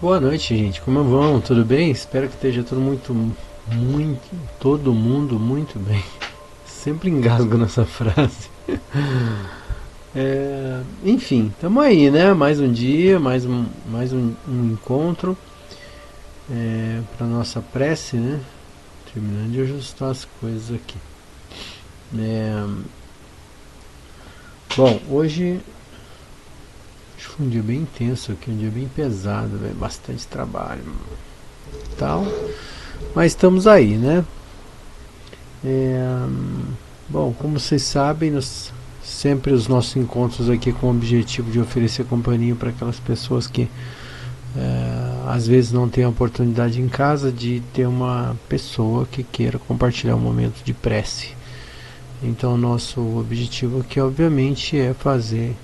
Boa noite, gente. Como vão? Tudo bem? Espero que esteja todo mundo muito bem. Sempre engasgo nessa frase. Enfim, estamos aí, né? Mais um dia, mais um encontro para nossa prece, né? Terminando de ajustar as coisas aqui. É, Bom, hoje acho que foi um dia bem intenso aqui, um dia bem pesado, bastante trabalho e tal. Mas estamos aí, né? É, Bom, como vocês sabem, sempre os nossos encontros aqui com o objetivo de oferecer companhia para aquelas pessoas que às vezes não têm a oportunidade em casa de ter uma pessoa que queira compartilhar um momento de prece. Então, nosso objetivo aqui, obviamente, é fazer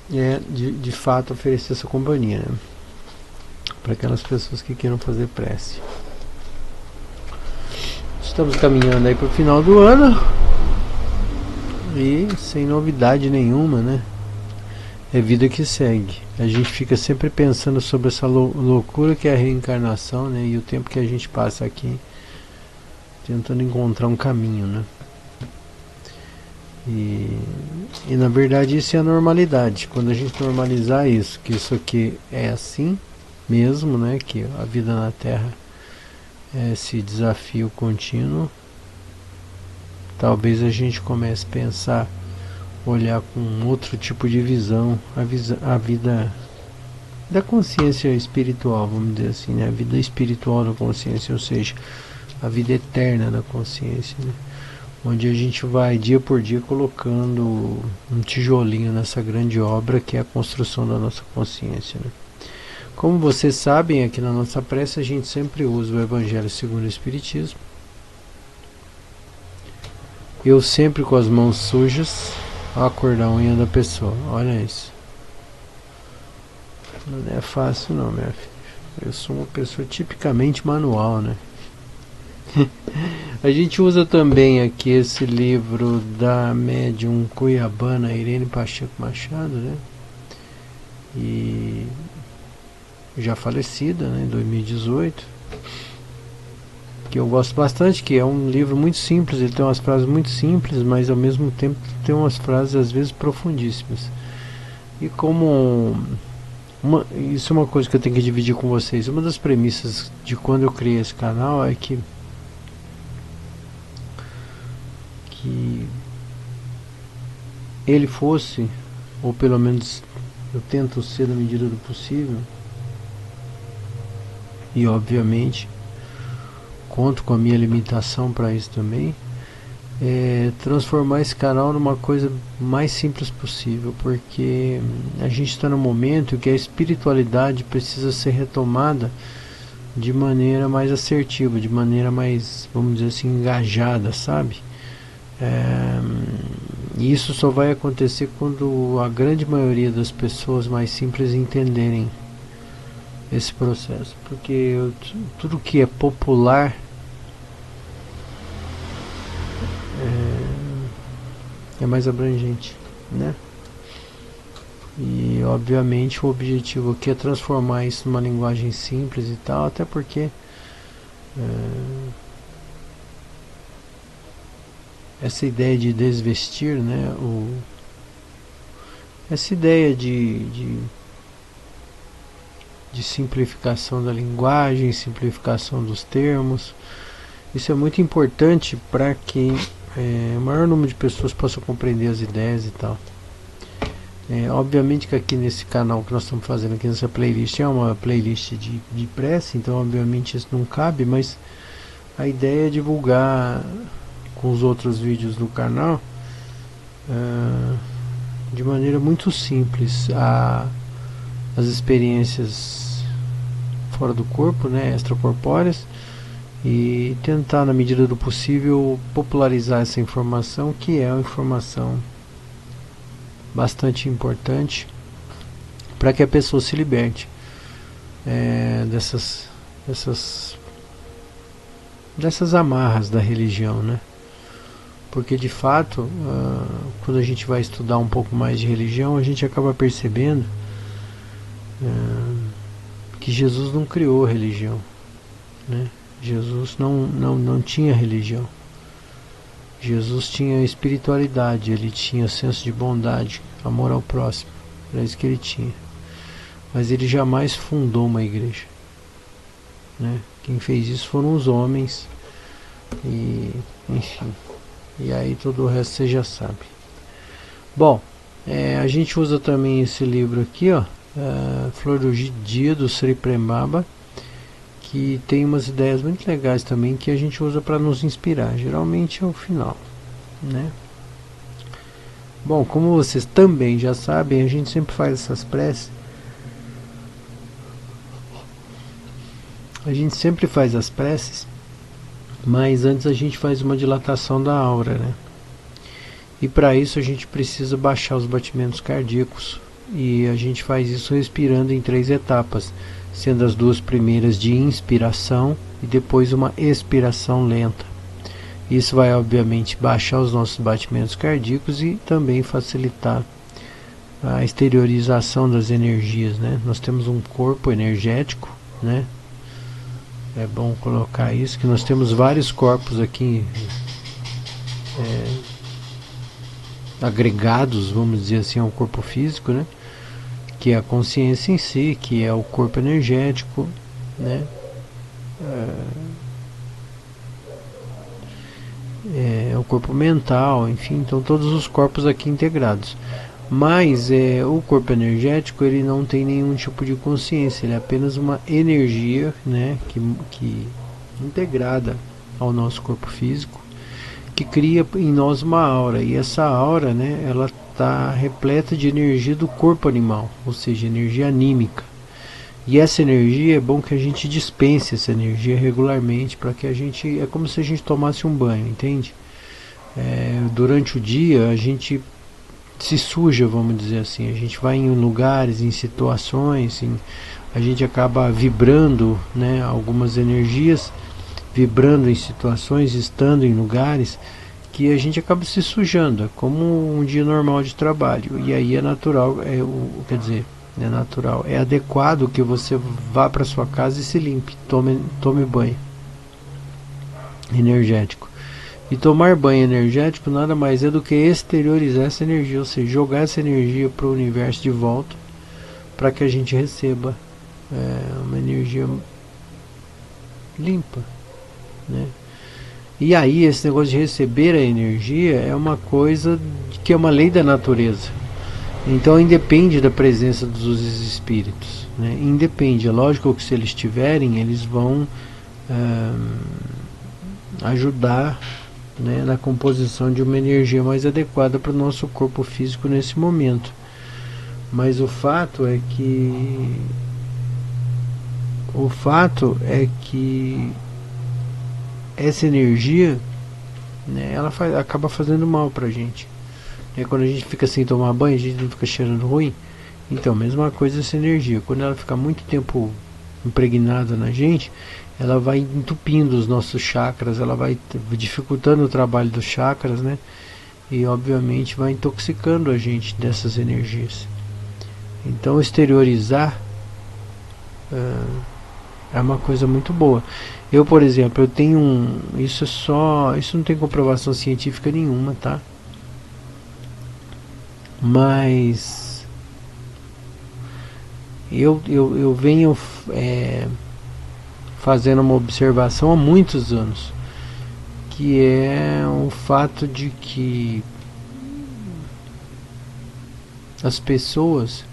de fato oferecer essa companhia, né? Para aquelas pessoas que queiram fazer prece. Estamos caminhando aí para o final do ano e sem novidade nenhuma, né? É vida que segue. A gente fica sempre pensando sobre essa loucura que é a reencarnação, né? E o tempo que a gente passa aqui tentando encontrar um caminho, né? E na verdade isso é a normalidade. Quando a gente normalizar isso, que isso aqui é assim mesmo, né? Que a vida na Terra é esse desafio contínuo. Talvez a gente comece a pensar, olhar com outro tipo de visão, a vida da consciência espiritual, vamos dizer assim, né? A vida espiritual da consciência, ou seja, a vida eterna da consciência, né? Onde a gente vai dia por dia colocando um tijolinho nessa grande obra que é a construção da nossa consciência, né? Como vocês sabem, aqui na nossa prece a gente sempre usa o Evangelho segundo o Espiritismo. Eu sempre com as mãos sujas ao acordar a unha da pessoa. Olha isso. Não é fácil não, minha filha. Eu sou uma pessoa tipicamente manual, né? A gente usa também aqui esse livro da médium cuiabana Irene Pacheco Machado, né? E já falecida, né, em 2018, que eu gosto bastante, que é um livro muito simples, ele tem umas frases muito simples, mas ao mesmo tempo tem umas frases às vezes profundíssimas. E como isso é uma coisa que eu tenho que dividir com vocês. Uma das premissas de quando eu criei esse canal é que ele fosse, ou pelo menos eu tento ser na medida do possível, e obviamente conto com a minha limitação para isso também, transformar esse canal numa coisa mais simples possível, porque a gente está num momento que a espiritualidade precisa ser retomada de maneira mais assertiva, de maneira mais, vamos dizer assim, engajada, sabe? E isso só vai acontecer quando a grande maioria das pessoas mais simples entenderem esse processo, porque tudo que é popular é mais abrangente, né? E obviamente o objetivo aqui é transformar isso numa linguagem simples e tal, até porque essa ideia de desvestir, né? Essa ideia de simplificação da linguagem, simplificação dos termos, isso é muito importante para que o maior número de pessoas possa compreender as ideias e tal. Obviamente que aqui nesse canal que nós estamos fazendo aqui nessa playlist é uma playlist de prece, então obviamente isso não cabe, mas a ideia é divulgar com os outros vídeos do canal de maneira muito simples as experiências fora do corpo, né, extracorpóreas, e tentar na medida do possível popularizar essa informação, que é uma informação bastante importante para que a pessoa se liberte dessas amarras da religião, né? porque de fato, quando a gente vai estudar um pouco mais de religião, a gente acaba percebendo que Jesus não criou religião, né? Jesus não tinha religião. Jesus tinha espiritualidade, ele tinha senso de bondade, amor ao próximo, era isso que ele tinha. Mas ele jamais fundou uma igreja, né? Quem fez isso foram os homens, e enfim, e aí todo o resto você já sabe. Bom, a gente usa também esse livro aqui, ó, Flor do Dia, do Sri Prembaba, que tem umas ideias muito legais também que a gente usa para nos inspirar, geralmente é o final, né? Bom, como vocês também já sabem, a gente sempre faz essas preces. A gente sempre faz as preces, mas antes a gente faz uma dilatação da aura, né? E para isso a gente precisa baixar os batimentos cardíacos, e a gente faz isso respirando em 3 etapas, sendo as 2 primeiras de inspiração e depois uma expiração lenta. Isso vai obviamente baixar os nossos batimentos cardíacos e também facilitar a exteriorização das energias, né? Nós temos um corpo energético, né? É bom colocar isso, que nós temos vários corpos aqui agregados, vamos dizer assim, ao corpo físico, né? Que é a consciência em si, que é o corpo energético, né? É o corpo mental, enfim, então todos os corpos aqui integrados. Mas o corpo energético, ele não tem nenhum tipo de consciência, ele é apenas uma energia, né, que integrada ao nosso corpo físico, que cria em nós uma aura, e essa aura, né, ela está repleta de energia do corpo animal, ou seja, energia anímica. E essa energia, é bom que a gente dispense essa energia regularmente, para que a gente, é como se a gente tomasse um banho, entende? Durante o dia a gente se suja, vamos dizer assim, a gente vai em lugares, em situações, a gente acaba vibrando, né, algumas energias, vibrando em situações, estando em lugares que a gente acaba se sujando, é como um dia normal de trabalho, e aí é natural, é natural, é adequado que você vá para sua casa e se limpe, tome banho energético. E tomar banho energético nada mais é do que exteriorizar essa energia, ou seja, jogar essa energia para o universo de volta, para que a gente receba uma energia limpa, né? E aí esse negócio de receber a energia é uma coisa que é uma lei da natureza. Então independe da presença dos espíritos, né? Independe, é lógico que se eles tiverem, eles vão ajudar, né, na composição de uma energia mais adequada para o nosso corpo físico nesse momento. Mas o fato é que essa energia, né, ela acaba fazendo mal pra gente. Quando a gente fica sem tomar banho, a gente não fica cheirando ruim. Então, mesma coisa essa energia. Quando ela fica muito tempo impregnada na gente, ela vai entupindo os nossos chakras, ela vai dificultando o trabalho dos chakras, né? E obviamente vai intoxicando a gente dessas energias. Então exteriorizar é uma coisa muito boa. Eu, por exemplo, eu tenho isso não tem comprovação científica nenhuma, tá? Mas eu venho fazendo uma observação há muitos anos, que é o fato de que as pessoas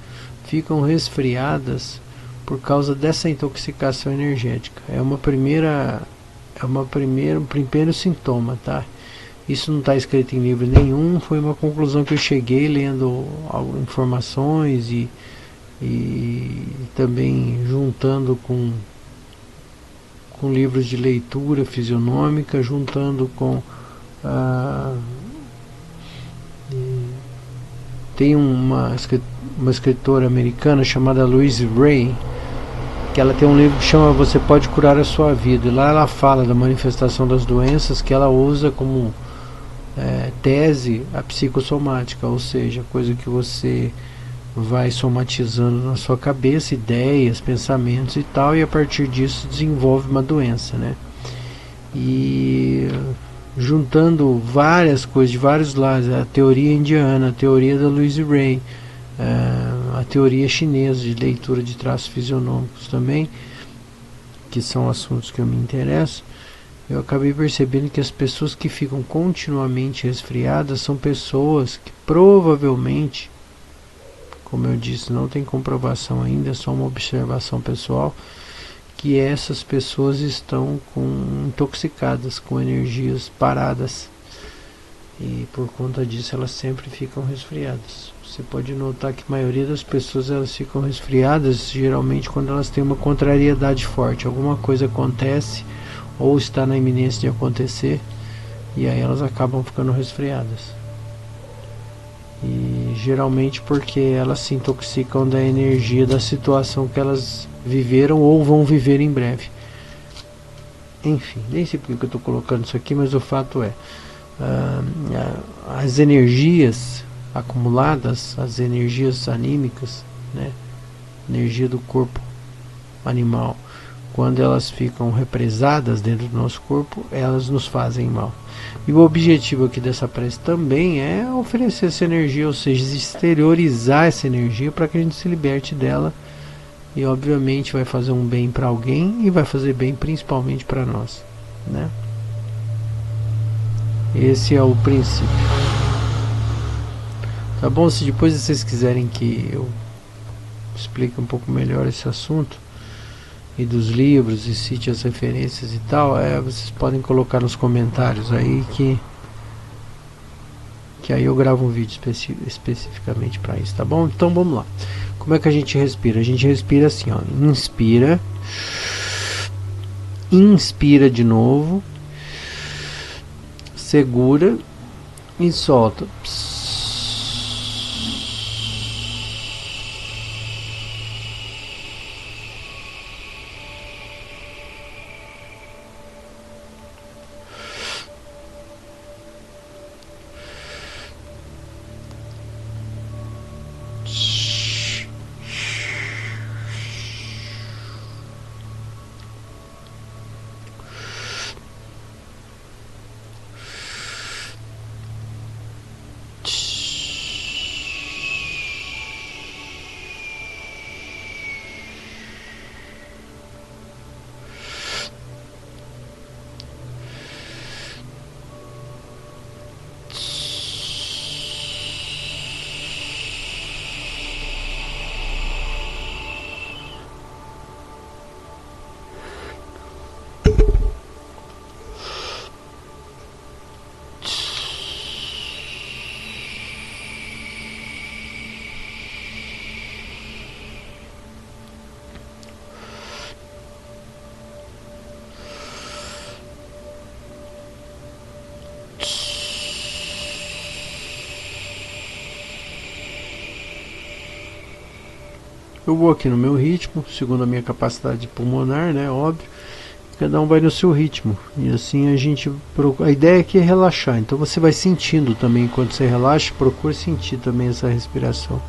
ficam resfriadas por causa dessa intoxicação energética. Um primeiro sintoma, tá? Isso não está escrito em livro nenhum, foi uma conclusão que eu cheguei lendo informações e também juntando com livros de leitura fisionômica, juntando com tem uma escritora americana chamada Louise Hay, que ela tem um livro que chama Você Pode Curar a Sua Vida, e lá ela fala da manifestação das doenças, que ela usa como tese a psicossomática, ou seja, coisa que você vai somatizando na sua cabeça, ideias, pensamentos e tal, e a partir disso desenvolve uma doença, né? E juntando várias coisas de vários lados, a teoria indiana, a teoria da Louise Hay, a teoria chinesa de leitura de traços fisionômicos também, que são assuntos que eu me interesso, eu acabei percebendo que as pessoas que ficam continuamente resfriadas são pessoas que provavelmente, como eu disse, não tem comprovação ainda, é só uma observação pessoal, que essas pessoas estão intoxicadas com energias paradas e por conta disso elas sempre ficam resfriadas. Você pode notar que a maioria das pessoas elas ficam resfriadas geralmente quando elas têm uma contrariedade forte, alguma coisa acontece ou está na iminência de acontecer e aí elas acabam ficando resfriadas. E geralmente porque elas se intoxicam da energia da situação que elas viveram ou vão viver em breve. Enfim, nem sei porque eu estou colocando isso aqui, mas o fato é, as energias acumuladas, as energias anímicas, né, energia do corpo animal, quando elas ficam represadas dentro do nosso corpo, elas nos fazem mal. E o objetivo aqui dessa prece também é oferecer essa energia, ou seja, exteriorizar essa energia para que a gente se liberte dela. E obviamente vai fazer um bem para alguém e vai fazer bem principalmente para nós, né? Esse é o princípio. Tá bom? Se depois vocês quiserem que eu explique um pouco melhor esse assunto e dos livros e cite as referências e tal, vocês podem colocar nos comentários aí que aí eu gravo um vídeo especificamente para isso, tá bom? Então vamos lá. Como é que a gente respira? A gente respira assim, ó. Inspira de novo, segura e solta. Eu vou aqui no meu ritmo, segundo a minha capacidade pulmonar, né? Óbvio. Cada um vai no seu ritmo. E assim a ideia aqui é relaxar. Então você vai sentindo também enquanto você relaxa, procure sentir também essa respiração.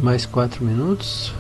Mais 4 minutos.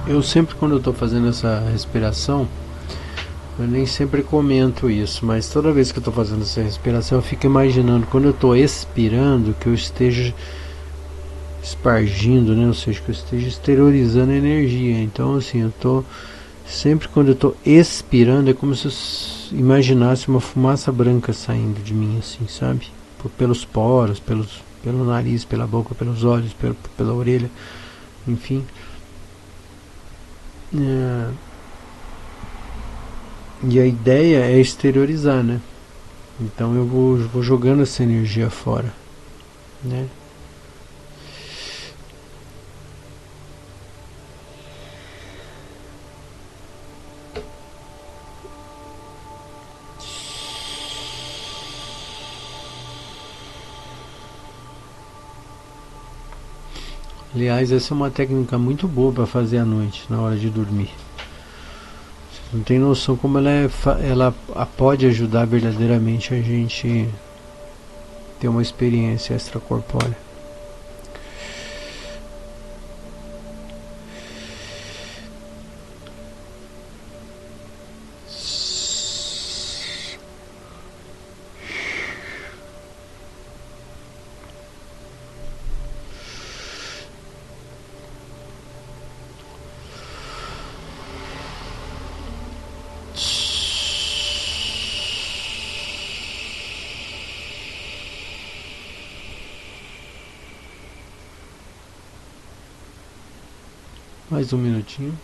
Eu sempre, quando eu estou fazendo essa respiração, eu nem sempre comento isso, mas toda vez que eu estou fazendo essa respiração, eu fico imaginando, quando eu estou expirando, que eu esteja espargindo, né? Ou seja, que eu esteja exteriorizando a energia. Então, assim, eu estou sempre, quando eu estou expirando, é como se eu imaginasse uma fumaça branca saindo de mim, assim, sabe? Pelos poros, pelo nariz, pela boca, pelos olhos, pela orelha, enfim. E a ideia é exteriorizar, né? Então eu vou jogando essa energia fora, né? Aliás, essa é uma técnica muito boa para fazer à noite, na hora de dormir. Não tem noção como ela pode ajudar verdadeiramente a gente ter uma experiência extracorpórea. Mais um minutinho.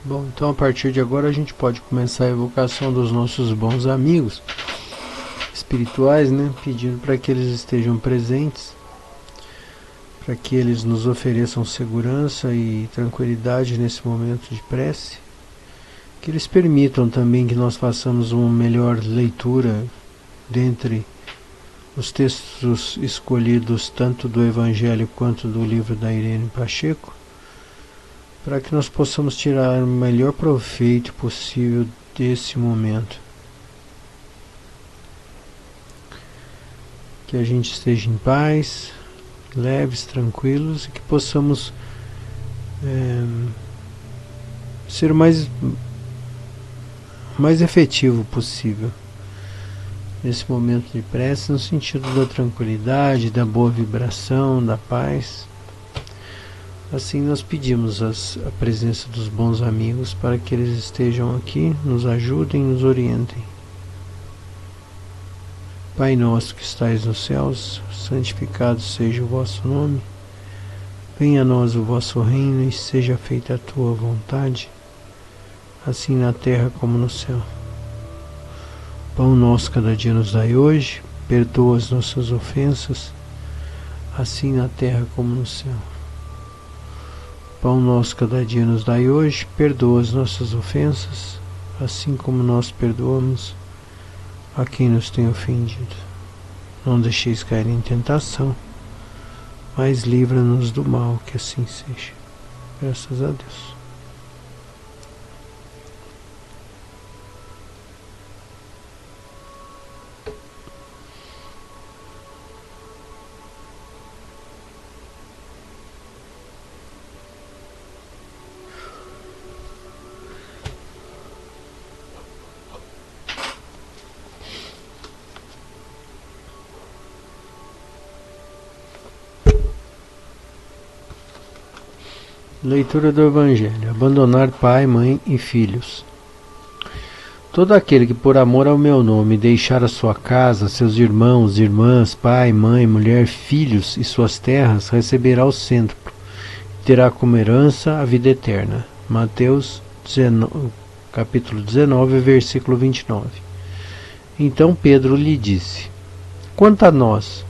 Bom, então a partir de agora a gente pode começar a evocação dos nossos bons amigos espirituais, né? Pedindo para que eles estejam presentes, para que eles nos ofereçam segurança e tranquilidade nesse momento de prece, que eles permitam também que nós façamos uma melhor leitura dentre os textos escolhidos tanto do Evangelho quanto do livro da Irene Pacheco, para que nós possamos tirar o melhor proveito possível desse momento. Que a gente esteja em paz, leves, tranquilos, e que possamos ser o mais efetivo possível nesse momento de prece, no sentido da tranquilidade, da boa vibração, da paz. Assim nós pedimos a presença dos bons amigos para que eles estejam aqui, nos ajudem, nos orientem. Pai nosso que estais nos céus, santificado seja o vosso nome. Venha a nós o vosso reino e seja feita a tua vontade, assim na terra como no céu. Pão nosso cada dia nos dai hoje, perdoa as nossas ofensas, assim na terra como no céu. Pão nosso cada dia nos dai hoje, perdoa as nossas ofensas, assim como nós perdoamos a quem nos tem ofendido. Não deixeis cair em tentação, mas livra-nos do mal, que assim seja. Graças a Deus. Leitura do Evangelho. Abandonar pai, mãe e filhos. Todo aquele que por amor ao meu nome deixar a sua casa, seus irmãos, irmãs, pai, mãe, mulher, filhos e suas terras, receberá o cêntuplo e terá como herança a vida eterna. Mateus 19, capítulo 19, versículo 29. Então Pedro lhe disse: quanto a nós,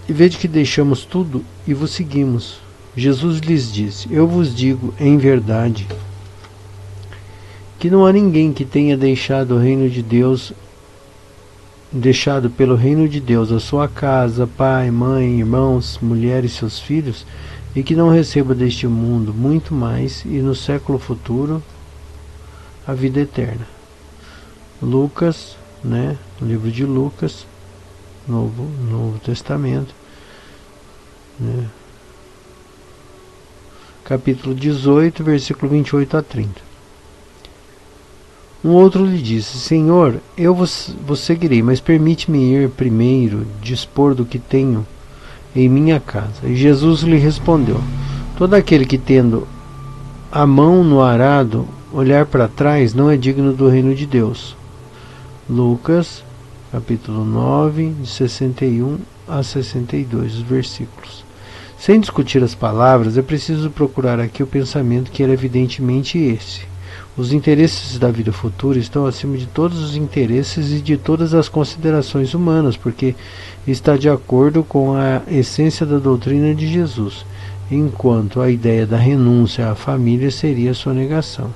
e vede que deixamos tudo e vos seguimos. Jesus lhes disse: eu vos digo em verdade que não há ninguém que tenha deixado pelo reino de Deus a sua casa, pai, mãe, irmãos, mulher e seus filhos, e que não receba deste mundo muito mais, e no século futuro a vida eterna. Lucas, no livro de Lucas, Novo Testamento, capítulo 18, versículo 28 a 30. Um outro lhe disse: Senhor, eu vos seguirei, mas permite-me ir primeiro dispor do que tenho em minha casa. E Jesus lhe respondeu: todo aquele que, tendo a mão no arado, olhar para trás, não é digno do reino de Deus. Lucas, capítulo 9, de 61 a 62, os versículos. Sem discutir as palavras, é preciso procurar aqui o pensamento, que era evidentemente esse. Os interesses da vida futura estão acima de todos os interesses e de todas as considerações humanas, porque está de acordo com a essência da doutrina de Jesus, enquanto a ideia da renúncia à família seria sua negação.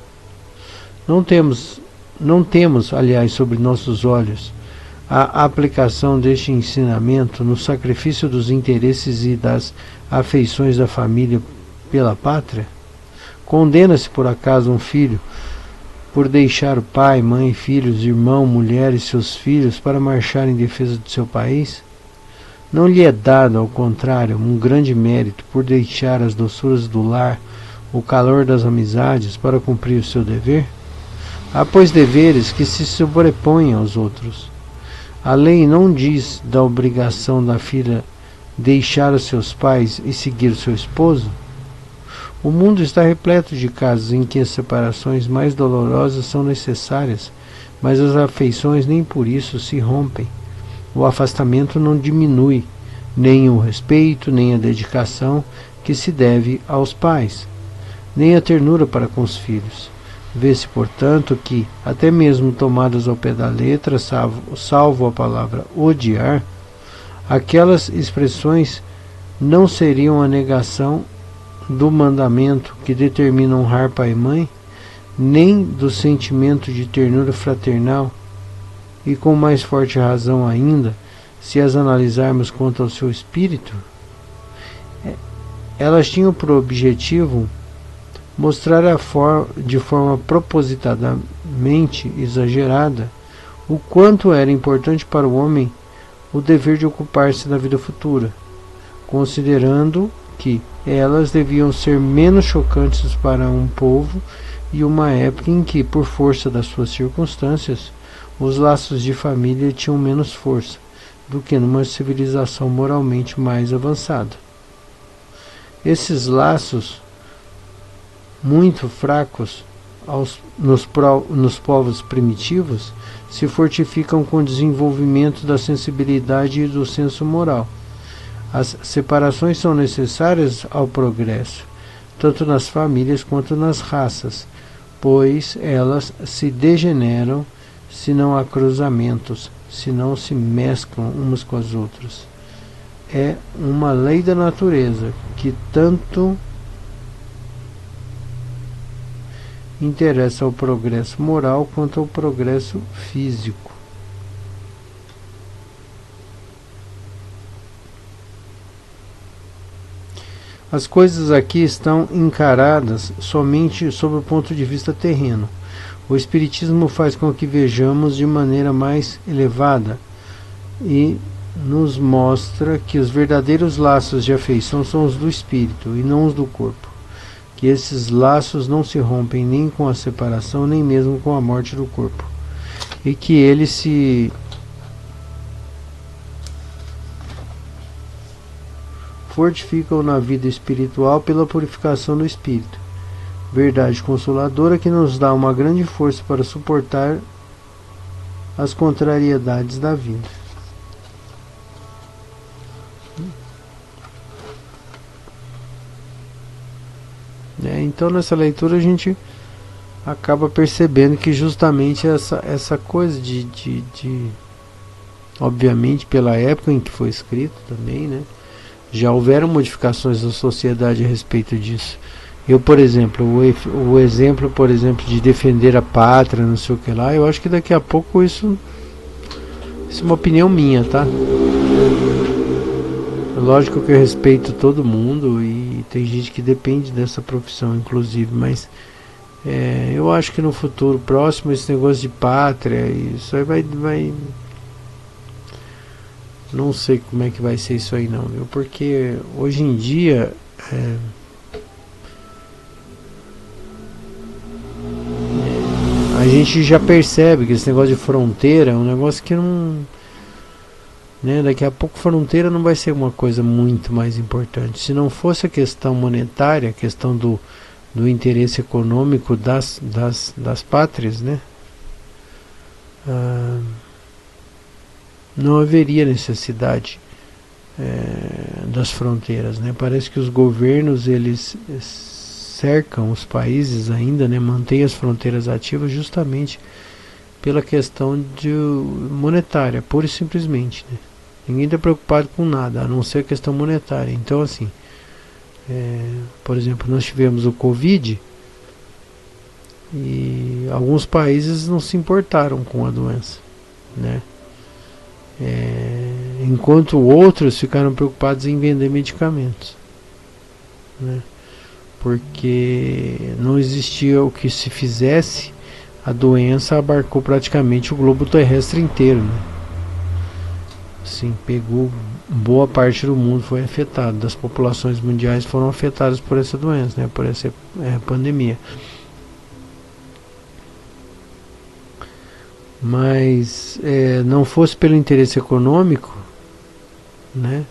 Não temos, aliás, sobre nossos olhos a aplicação deste ensinamento no sacrifício dos interesses e das afeições da família pela pátria? Condena-se por acaso um filho por deixar o pai, mãe, filhos, irmão, mulher e seus filhos para marchar em defesa do seu país? Não lhe é dado, ao contrário, um grande mérito por deixar as doçuras do lar, o calor das amizades, para cumprir o seu dever? Há, pois, deveres que se sobrepõem aos outros. A lei não diz da obrigação da filha deixar os seus pais e seguir o seu esposo? O mundo está repleto de casos em que as separações mais dolorosas são necessárias, mas as afeições nem por isso se rompem. O afastamento não diminui nem o respeito, nem a dedicação que se deve aos pais, nem a ternura para com os filhos. Vê-se, portanto, que, até mesmo tomadas ao pé da letra, salvo a palavra odiar, aquelas expressões não seriam a negação do mandamento que determina honrar pai e mãe, nem do sentimento de ternura fraternal, e com mais forte razão ainda, se as analisarmos quanto ao seu espírito, elas tinham por objetivo mostrar de forma propositadamente exagerada o quanto era importante para o homem o dever de ocupar-se da vida futura, considerando que elas deviam ser menos chocantes para um povo e uma época em que, por força das suas circunstâncias, os laços de família tinham menos força do que numa civilização moralmente mais avançada. Esses laços, muito fracos nos povos primitivos, se fortificam com o desenvolvimento da sensibilidade e do senso moral. As separações são necessárias ao progresso, tanto nas famílias quanto nas raças, pois elas se degeneram se não há cruzamentos, se não se mesclam umas com as outras. É uma lei da natureza que tanto interessa ao progresso moral quanto ao progresso físico. As coisas aqui estão encaradas somente sob o ponto de vista terreno. O Espiritismo faz com que vejamos de maneira mais elevada e nos mostra que os verdadeiros laços de afeição são os do espírito e não os do corpo, que esses laços não se rompem nem com a separação nem mesmo com a morte do corpo, e que eles se fortificam na vida espiritual pela purificação do espírito, verdade consoladora que nos dá uma grande força para suportar as contrariedades da vida. Então nessa leitura a gente acaba percebendo que justamente essa coisa de obviamente pela época em que foi escrito também, né, já houveram modificações na sociedade a respeito disso. Eu, por exemplo, o exemplo, por exemplo, de defender a pátria, não sei o que lá, eu acho que daqui a pouco isso é uma opinião minha, tá? Lógico que eu respeito todo mundo e tem gente que depende dessa profissão, inclusive, mas eu acho que no futuro próximo esse negócio de pátria, isso aí vai não sei como é que vai ser isso aí não, viu? Porque hoje em dia a gente já percebe que esse negócio de fronteira é um negócio que não, né, daqui a pouco fronteira não vai ser uma coisa muito mais importante. Se não fosse a questão monetária, a questão do interesse econômico das pátrias, né, não haveria necessidade das fronteiras, né? Parece que os governos eles cercam os países ainda, né, mantêm as fronteiras ativas justamente pela questão monetária, pura e simplesmente, né? Ninguém está preocupado com nada, a não ser a questão monetária. Então, assim, por exemplo, nós tivemos o Covid e alguns países não se importaram com a doença, né? Enquanto outros ficaram preocupados em vender medicamentos, né? Porque não existia o que se fizesse, a doença abarcou praticamente o globo terrestre inteiro, né? Sim, pegou boa parte do mundo, foi afetado, das populações mundiais foram afetadas por essa doença, né? Por essa pandemia. Mas não fosse pelo interesse econômico, né,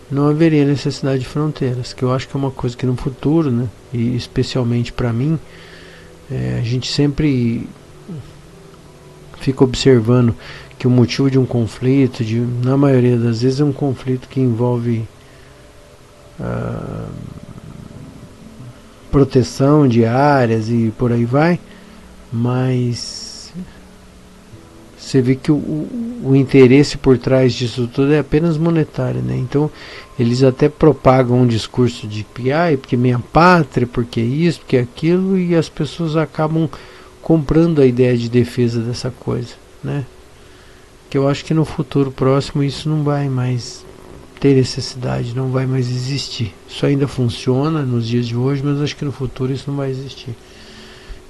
não haveria necessidade de fronteiras, que eu acho que é uma coisa que no futuro, né, e especialmente para mim, a gente sempre fica observando que o motivo de um conflito, na maioria das vezes é um conflito que envolve proteção de áreas e por aí vai, mas você vê que o interesse por trás disso tudo é apenas monetário, né? Então eles até propagam um discurso de porque minha pátria, porque isso, porque aquilo, e as pessoas acabam comprando a ideia de defesa dessa coisa, né? que eu acho que no futuro próximo isso não vai mais ter necessidade, não vai mais existir. Isso ainda funciona nos dias de hoje, mas acho que no futuro isso não vai existir.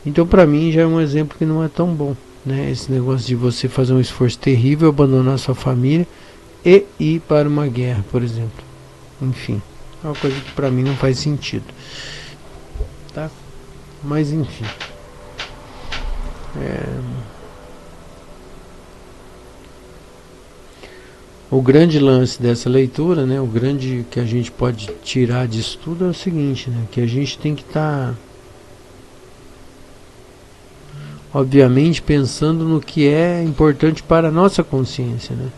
Então, para mim, já é um exemplo que não é tão bom, né? Esse negócio de você fazer um esforço terrível, abandonar sua família e ir para uma guerra, por exemplo. Enfim, é uma coisa que para mim não faz sentido, tá? Mas enfim, o grande lance dessa leitura, né? O grande que a gente pode tirar disso tudo é o seguinte, né? Que a gente tem que estar obviamente pensando no que é importante para a nossa consciência, né?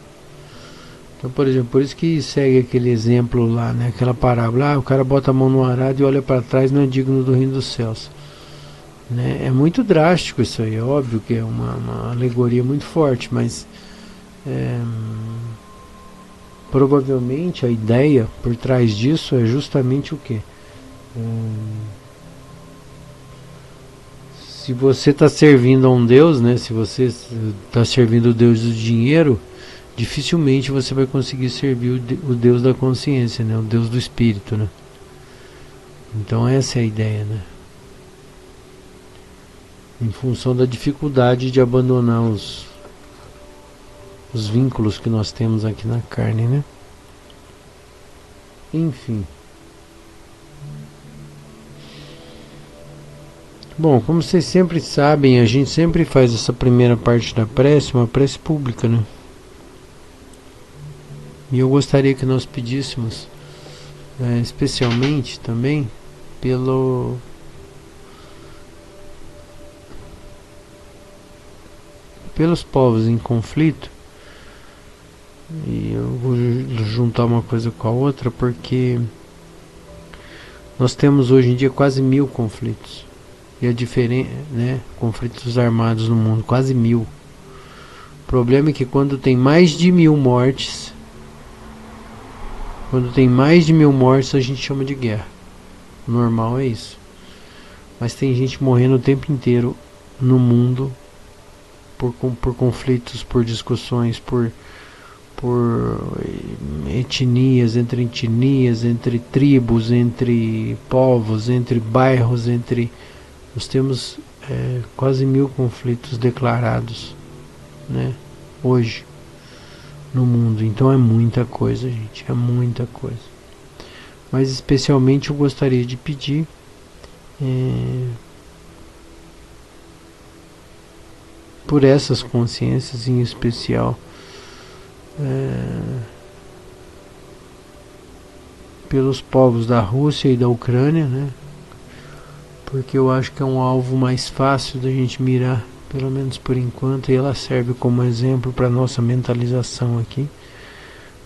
Então, por exemplo, por isso que segue aquele exemplo lá, né? Aquela parábola, o cara bota a mão no arado e olha para trás, não é digno do reino dos céus, né? É muito drástico isso aí, é óbvio que é uma alegoria muito forte, mas provavelmente a ideia por trás disso é justamente o quê? Se você está servindo a um Deus, né? Se você está servindo o Deus do dinheiro, dificilmente você vai conseguir servir o Deus da consciência, né? O Deus do espírito, né? Então essa é a ideia, né? Em função da dificuldade de abandonar os vínculos que nós temos aqui na carne, né? Enfim. Bom, como vocês sempre sabem, a gente sempre faz essa primeira parte da prece, uma prece pública, né? E eu gostaria que nós pedíssemos, especialmente também, pelos povos em conflito. E eu vou juntar uma coisa com a outra, porque nós temos hoje em dia quase 1000 conflitos. E a diferença, né? Conflitos armados no mundo, quase 1000. O problema é que quando tem mais de 1000 mortes, a gente chama de guerra. O normal é isso. Mas tem gente morrendo o tempo inteiro no mundo por conflitos, por discussões, por etnias, entre tribos, entre povos, entre bairros, nós temos quase 1000 conflitos declarados, né, hoje no mundo. Então é muita coisa, gente, é muita coisa. Mas especialmente eu gostaria de pedir por essas consciências, em especial pelos povos da Rússia e da Ucrânia, né? Porque eu acho que é um alvo mais fácil da gente mirar, pelo menos por enquanto, e ela serve como exemplo para nossa mentalização aqui,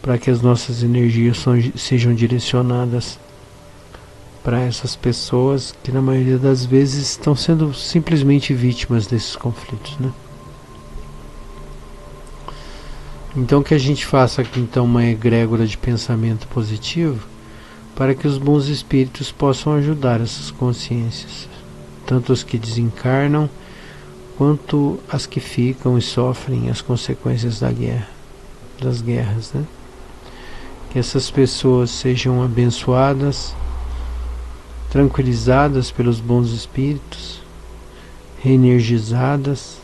para que as nossas energias sejam direcionadas para essas pessoas que na maioria das vezes estão sendo simplesmente vítimas desses conflitos, né? Então que a gente faça aqui então uma egrégora de pensamento positivo, para que os bons espíritos possam ajudar essas consciências, tanto as que desencarnam, quanto as que ficam e sofrem as consequências das guerras, né? Que essas pessoas sejam abençoadas, tranquilizadas pelos bons espíritos, reenergizadas,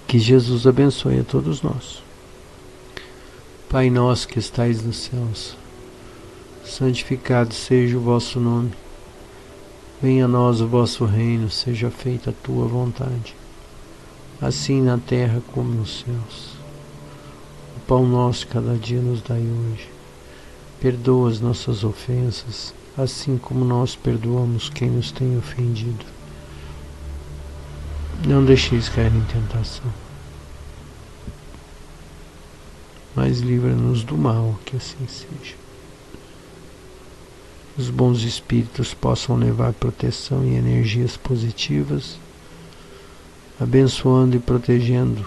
que Jesus abençoe a todos nós. Pai nosso que estais nos céus, santificado seja o vosso nome. Venha a nós o vosso reino, seja feita a tua vontade, assim na terra como nos céus. O pão nosso cada dia nos dai hoje. Perdoa as nossas ofensas, assim como nós perdoamos quem nos tem ofendido. Não deixeis cair em tentação, mas livra-nos do mal, que assim seja. Os bons espíritos possam levar proteção e energias positivas, abençoando e protegendo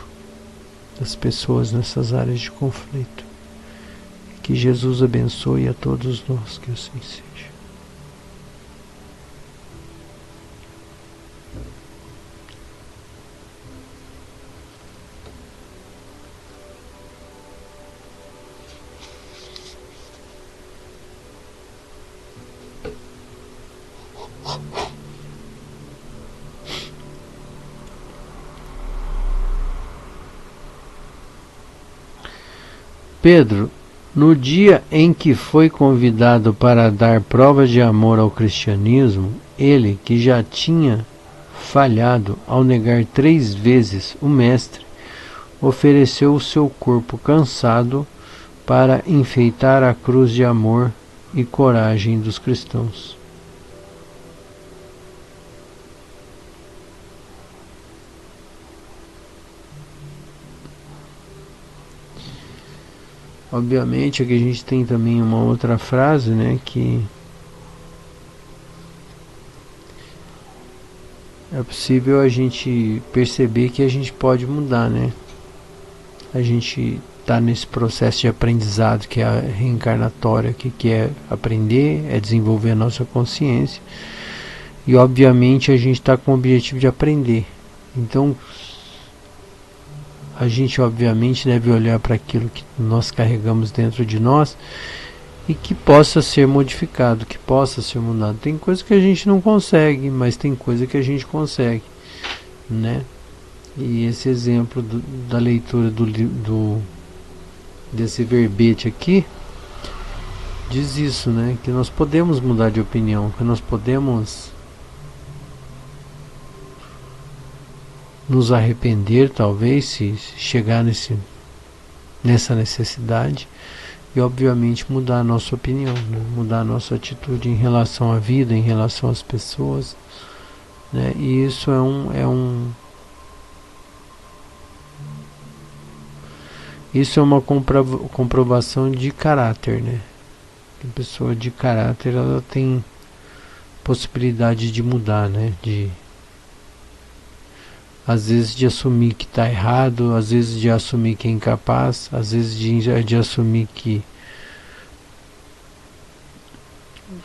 as pessoas nessas áreas de conflito. Que Jesus abençoe a todos nós, que assim seja. Pedro, no dia em que foi convidado para dar provas de amor ao cristianismo, ele, que já tinha falhado ao negar 3 vezes o Mestre, ofereceu o seu corpo cansado para enfeitar a cruz de amor e coragem dos cristãos. Obviamente aqui a gente tem também uma outra frase, né, que é possível a gente perceber que a gente pode mudar, né? A gente está nesse processo de aprendizado que é a reencarnatória, que é aprender, é desenvolver a nossa consciência, e obviamente a gente está com o objetivo de aprender. Então a gente obviamente deve olhar para aquilo que nós carregamos dentro de nós e que possa ser modificado, que possa ser mudado. Tem coisa que a gente não consegue, mas tem coisa que a gente consegue, né? E esse exemplo da leitura desse verbete aqui diz isso, né? Que nós podemos mudar de opinião, que nós podemos nos arrepender, talvez, se chegar nessa necessidade, e obviamente mudar a nossa opinião, né? Mudar a nossa atitude em relação à vida, em relação às pessoas, né? E isso isso é uma comprovação de caráter, né? A pessoa de caráter, ela tem possibilidade de mudar, né? Às vezes de assumir que está errado, às vezes de assumir que é incapaz, às vezes de assumir que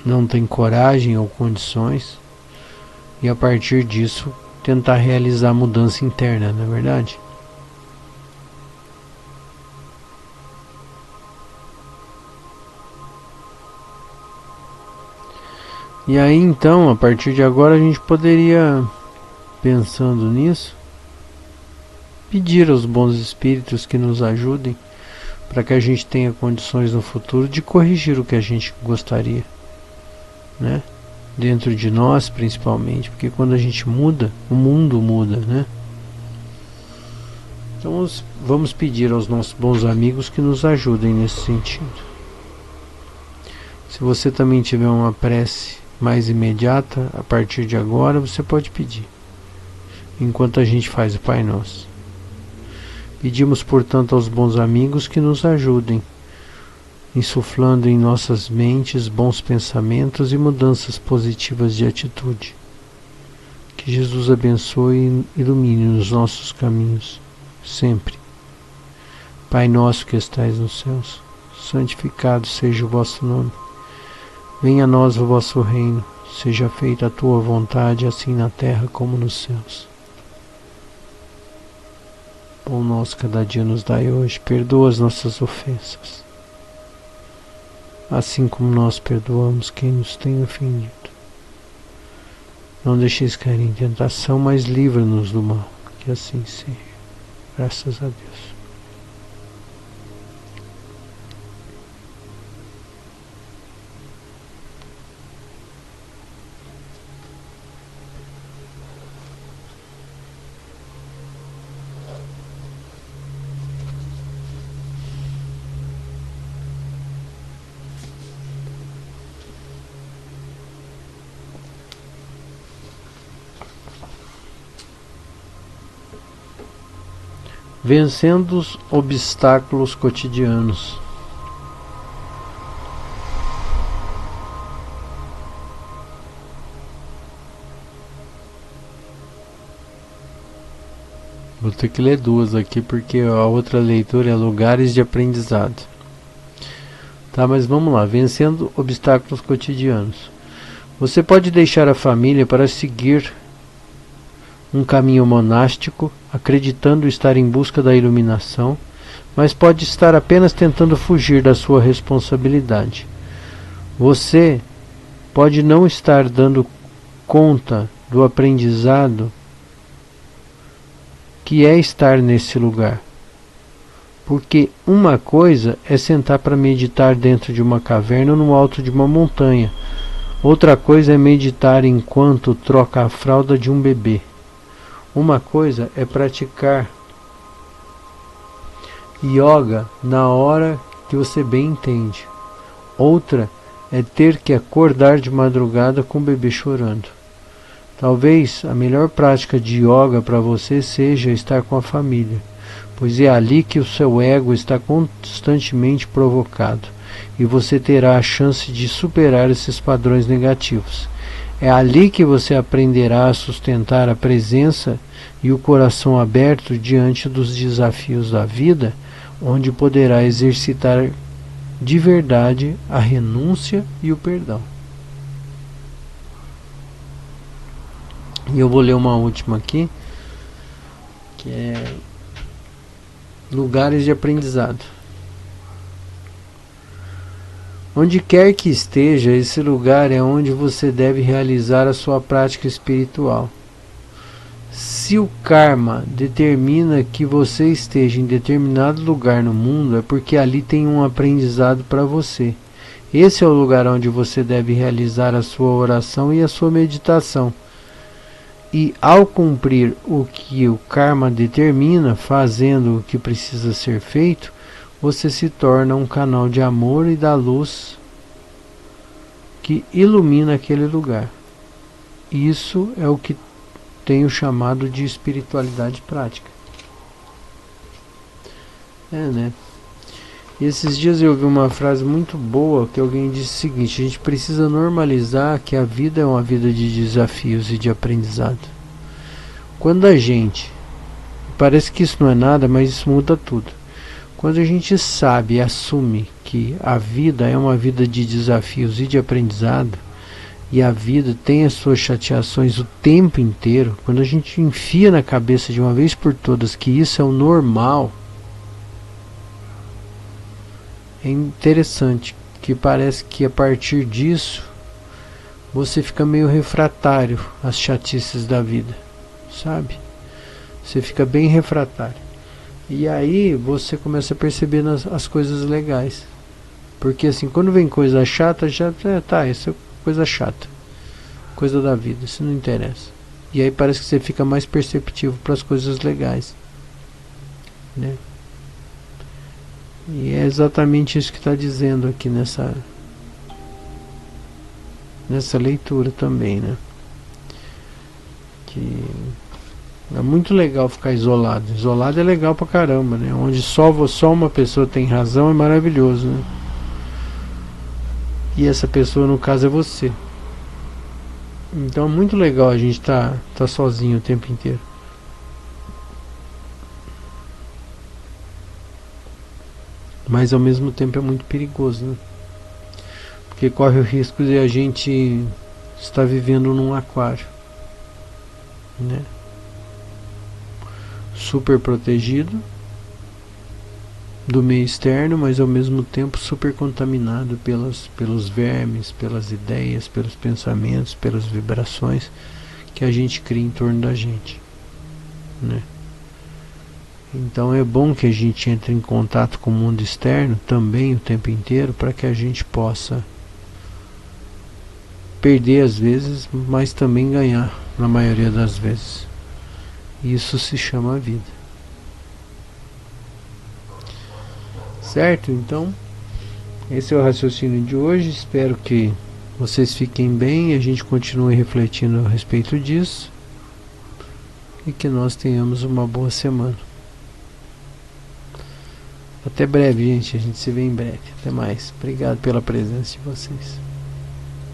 não tem coragem ou condições, e a partir disso tentar realizar a mudança interna, não é verdade? E aí então, a partir de agora, a gente poderia, pensando nisso, pedir aos bons espíritos que nos ajudem para que a gente tenha condições no futuro de corrigir o que a gente gostaria, né? Dentro de nós, principalmente, porque quando a gente muda, o mundo muda, né? Então vamos pedir aos nossos bons amigos que nos ajudem nesse sentido. Se você também tiver uma prece mais imediata, a partir de agora, você pode pedir, enquanto a gente faz o Pai Nosso. Pedimos, portanto, aos bons amigos que nos ajudem, insuflando em nossas mentes bons pensamentos e mudanças positivas de atitude. Que Jesus abençoe e ilumine os nossos caminhos, sempre. Pai nosso que estais nos céus, santificado seja o vosso nome. Venha a nós o vosso reino, seja feita a tua vontade, assim na terra como nos céus. Pão nosso cada dia nos dai hoje, perdoa as nossas ofensas, assim como nós perdoamos quem nos tem ofendido. Não deixeis cair em tentação, mas livra-nos do mal, que assim seja. Graças a Deus. Vencendo os obstáculos cotidianos. Vou ter que ler duas aqui porque a outra leitura é lugares de aprendizado. Tá, mas vamos lá, vencendo obstáculos cotidianos. Você pode deixar a família para seguir um caminho monástico, acreditando estar em busca da iluminação, mas pode estar apenas tentando fugir da sua responsabilidade. Você pode não estar dando conta do aprendizado que é estar nesse lugar. Porque uma coisa é sentar para meditar dentro de uma caverna ou no alto de uma montanha. Outra coisa é meditar enquanto troca a fralda de um bebê. Uma coisa é praticar yoga na hora que você bem entende. Outra é ter que acordar de madrugada com o bebê chorando. Talvez a melhor prática de yoga para você seja estar com a família, pois é ali que o seu ego está constantemente provocado e você terá a chance de superar esses padrões negativos. É ali que você aprenderá a sustentar a presença e o coração aberto diante dos desafios da vida, onde poderá exercitar de verdade a renúncia e o perdão. E eu vou ler uma última aqui, que é lugares de aprendizado. Onde quer que esteja, esse lugar é onde você deve realizar a sua prática espiritual. Se o karma determina que você esteja em determinado lugar no mundo, é porque ali tem um aprendizado para você. Esse é o lugar onde você deve realizar a sua oração e a sua meditação. E ao cumprir o que o karma determina, fazendo o que precisa ser feito, você se torna um canal de amor e da luz que ilumina aquele lugar. Isso é o que tenho chamado de espiritualidade prática. Né? E esses dias eu ouvi uma frase muito boa que alguém disse o seguinte: a gente precisa normalizar que a vida é uma vida de desafios e de aprendizado. Quando a gente, parece que isso não é nada, mas isso muda tudo. Quando a gente sabe e assume que a vida é uma vida de desafios e de aprendizado, e a vida tem as suas chateações o tempo inteiro, quando a gente enfia na cabeça de uma vez por todas que isso é o normal, é interessante que parece que a partir disso você fica meio refratário às chatices da vida, sabe? Você fica bem refratário. E aí você começa a perceber as coisas legais. Porque assim, quando vem coisa chata, já tá, isso é coisa chata, coisa da vida, isso não interessa. E aí parece que você fica mais perceptivo para as coisas legais, né? E é exatamente isso que está dizendo aqui nessa leitura também, né? Que é muito legal ficar isolado. Isolado é legal pra caramba, né? Onde só uma pessoa tem razão é maravilhoso, né? E essa pessoa, no caso, é você. Então é muito legal a gente tá sozinho o tempo inteiro. Mas ao mesmo tempo é muito perigoso, né? Porque corre o risco de a gente estar vivendo num aquário, né? Super protegido do meio externo, mas ao mesmo tempo super contaminado pelos vermes, pelas ideias, pelos pensamentos, pelas vibrações que a gente cria em torno da gente, né? Então é bom que a gente entre em contato com o mundo externo também o tempo inteiro, para que a gente possa perder às vezes, mas também ganhar na maioria das vezes. Isso se chama vida. Certo? Então, esse é o raciocínio de hoje. Espero que vocês fiquem bem e a gente continue refletindo a respeito disso. E que nós tenhamos uma boa semana. Até breve, gente. A gente se vê em breve. Até mais. Obrigado pela presença de vocês.